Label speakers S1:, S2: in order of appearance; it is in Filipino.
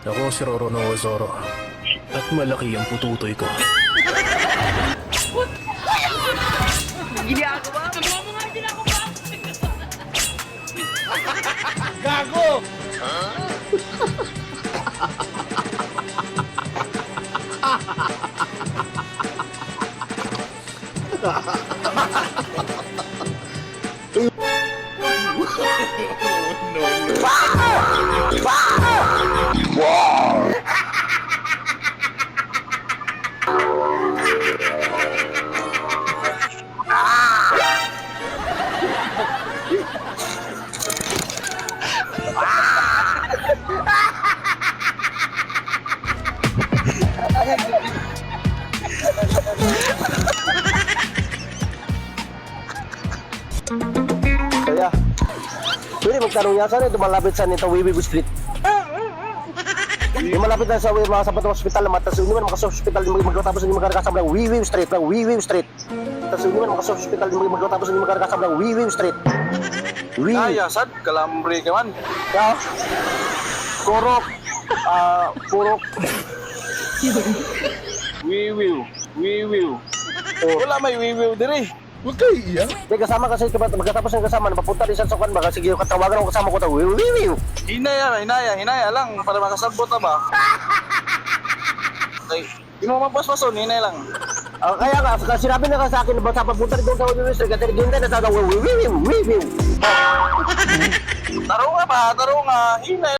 S1: Ako si Roronoa Zoro. At malaki ang pututoy ko.
S2: Ginagawa? Magawa mo nga ginagawa!
S3: Gago!
S4: Kaya, pwede magtanong yan, saan ito malapit sa nito Wiwiw Street? Yung malapit na sa mga sapat ng hospital naman, tapos hindi man makasa-hospital, magkatapos hindi magkakasama ng Wiwiw Street, ng Wiwiw Street. Tapos hindi man makasa-hospital, magkatapos hindi magkakasama ng Wiwiw Street.
S3: Ay, sad, kalambre ka man.
S4: Kaya, Kurok, Kurok.
S3: Wiwiw. Wala may wiwiw diri.
S5: Huwag kayo iiyak.
S4: May kasama kasi, magkatapos ng kasama, napapunta din sa kwan, baka sige yung katawagan ako kasama ko ito, Wiwiw.
S3: Hinaya lang para makasabot na ba? Okay, di mo mapaspason, hinaya lang.
S4: Kaya nga, sinabi na ka sa akin, basta papunta rin doon sa Wiwiw Street, kasi ginta na sa Wiwiw.
S3: Taro nga, hinaya